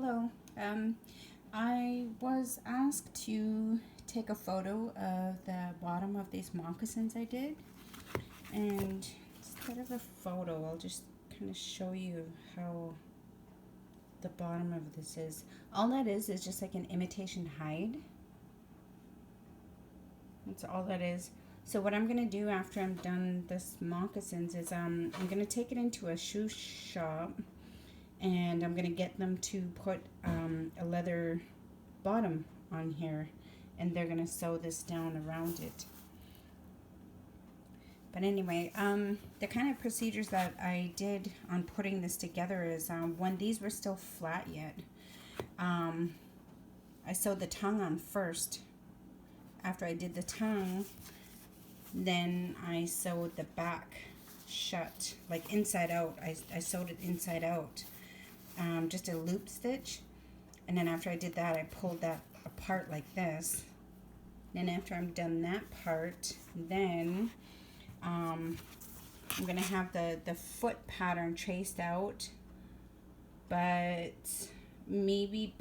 Hello. I was asked to take a photo of the bottom of these moccasins I did. And instead of the photo, I'll just kind of show you how the bottom of this is. All that is just like an imitation hide. That's all that is. So what I'm going to do after I'm done this moccasins is I'm going to take it into a shoe shop, and I'm going to get them to put a leather bottom on here, and they're going to sew this down around it. But anyway, the kind of procedures that I did on putting this together is when these were still flat yet, I sewed the tongue on first. After I did the tongue, then I sewed the back shut, like inside out. I sewed it inside out, just a loop stitch. And then after I did that, I pulled that apart like this. Then after I'm done that part, then I'm going to have the foot pattern traced out, but maybe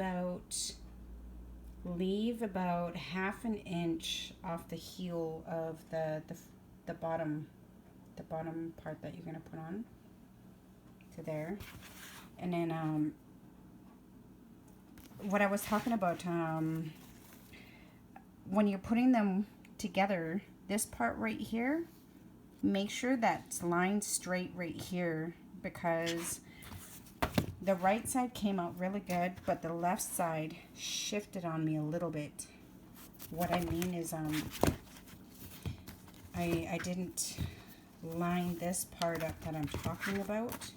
leave about half an inch off the heel of the bottom part that you're going to put on to there. And then what I was talking about, when you're putting them together, this part right here, make sure that's lined straight right here, because the right side came out really good, but the left side shifted on me a little bit. What I mean is I didn't line this part up that I'm talking about.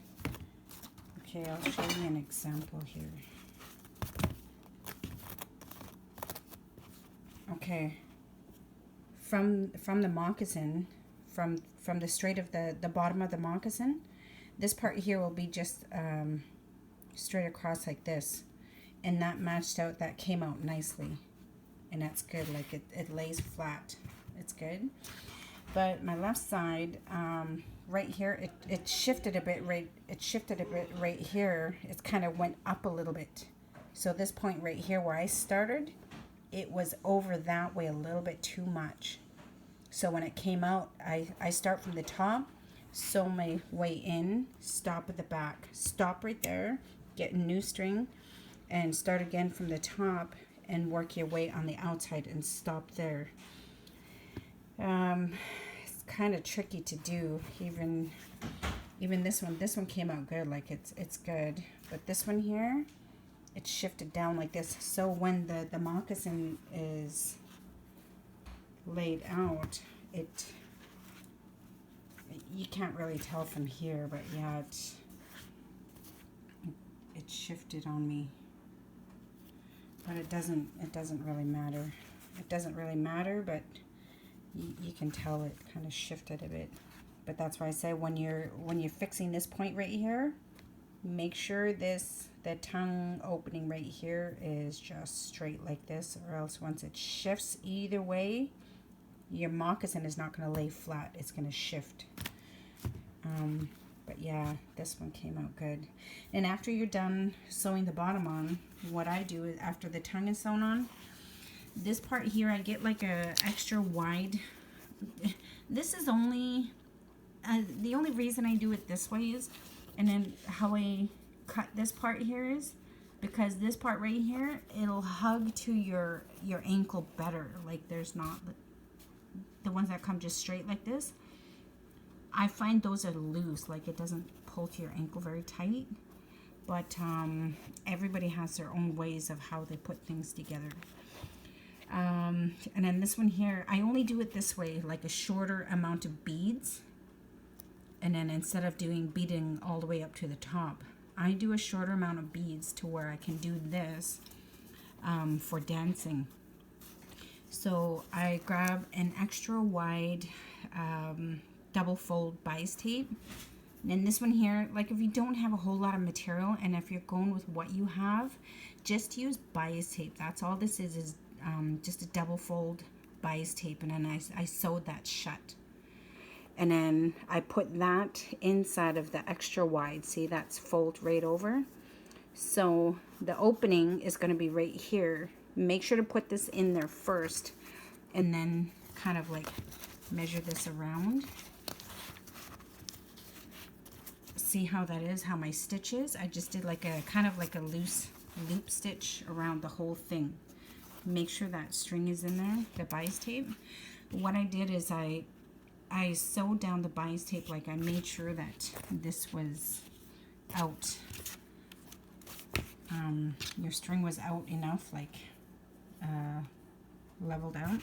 Okay, I'll show you an example here. Okay, from the moccasin, from the straight of the bottom of the moccasin, this part here will be just straight across like this, and that matched out, that came out nicely, and that's good. Like it lays flat, it's good. But my left side, right here, it shifted a bit right here. It kind of went up a little bit. So this point right here where I started, it was over that way a little bit too much. So when it came out, I start from the top, sew my way in, stop at the back, stop right there, get a new string, and start again from the top and work your way on the outside and stop there. It's kind of tricky to do. Even this one came out good. Like it's good, but this one here, it shifted down like this. So when the moccasin is laid out, you can't really tell from here, but yeah, it shifted on me. But it doesn't really matter. It doesn't really matter, but you can tell it kind of shifted a bit. But that's why I say when you're fixing this point right here, make sure the tongue opening right here is just straight like this, or else once it shifts either way, your moccasin is not going to lay flat. It's going to shift. But yeah, this one came out good. And after you're done sewing the bottom on, what I do is after the tongue is sewn on, this part here, I get like a extra wide. This is only, the only reason I do it this way is, and then how I cut this part here is, because this part right here, it'll hug to your ankle better. Like there's not the ones that come just straight like this. I find those are loose, like it doesn't pull to your ankle very tight. But everybody has their own ways of how they put things together. And then this one here, I only do it this way, like a shorter amount of beads. And then instead of doing beading all the way up to the top, I do a shorter amount of beads to where I can do this for dancing. So I grab an extra wide double fold bias tape. And this one here, like if you don't have a whole lot of material, and if you're going with what you have, just use bias tape. That's all this is just a double fold bias tape, and then I sewed that shut. And then I put that inside of the extra wide. See, that's fold right over. So the opening is going to be right here. Make sure to put this in there first and then kind of like measure this around. See how that is, how my stitch is? I just did like a kind of like a loose loop stitch around the whole thing. Make sure that string is in there, the bias tape. What I did is I sewed down the bias tape, like I made sure that this was out. Your string was out enough, like leveled out.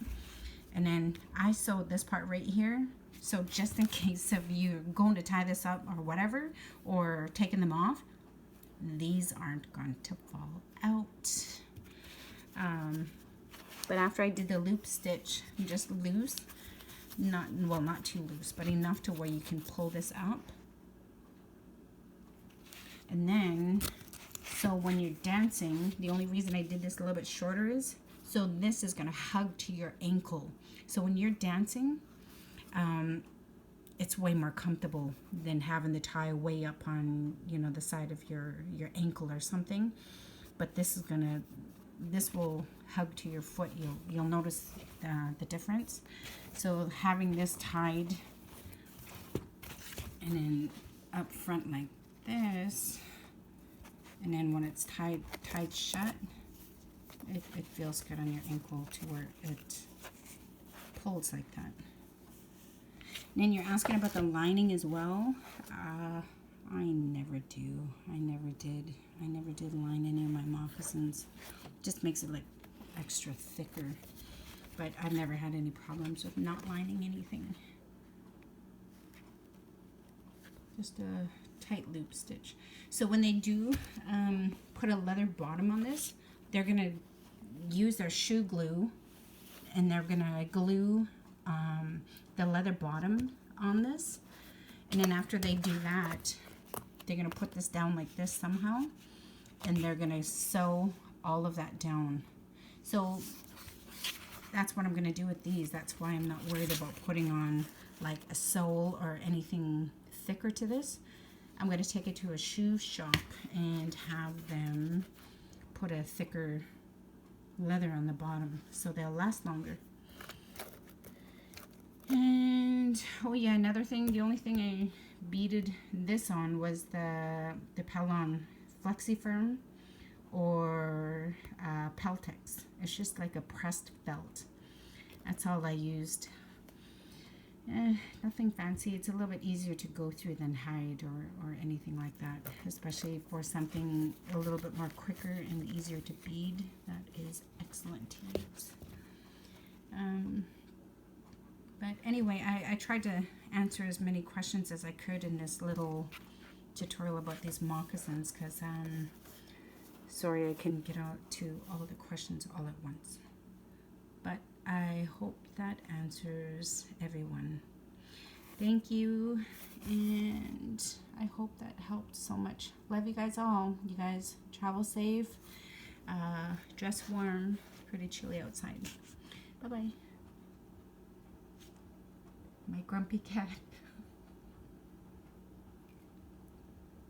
And then I sewed this part right here. So just in case of you going to tie this up or whatever, or taking them off, these aren't going to fall out. But after I did the loop stitch, just loose, not too loose, but enough to where you can pull this up. And then, so when you're dancing, the only reason I did this a little bit shorter is, so this is going to hug to your ankle. So when you're dancing, it's way more comfortable than having the tie way up on, you know, the side of your ankle or something. But this will hug to your foot. You'll notice the difference. So having this tied and then up front like this, and then when it's tied shut, it feels good on your ankle to where it pulls like that. And then you're asking about the lining as well. I never do. I never did line any of my moccasins. Just makes it like extra thicker. But I've never had any problems with not lining anything. Just a tight loop stitch. So when they do put a leather bottom on this, they're gonna use their shoe glue and they're gonna glue the leather bottom on this, and then after they do that, they're gonna put this down like this somehow, and they're gonna sew all of that down. So that's what I'm gonna do with these. That's why I'm not worried about putting on like a sole or anything thicker to this. I'm gonna take it to a shoe shop and have them put a thicker leather on the bottom so they'll last longer. And oh yeah, another thing, the only thing I beaded this on was the Pellon FlexiFirm or Peltex. It's just like a pressed felt. That's all I used. Nothing fancy. It's a little bit easier to go through than hide or anything like that, especially for something a little bit more quicker and easier to bead. That is excellent to use. But anyway, I tried to answer as many questions as I could in this little tutorial about these moccasins, because sorry I couldn't get out to all the questions all at once. But I hope that answers everyone. Thank you, and I hope that helped so much. Love you guys all. You guys travel safe, dress warm, pretty chilly outside. Bye-bye. My grumpy cat.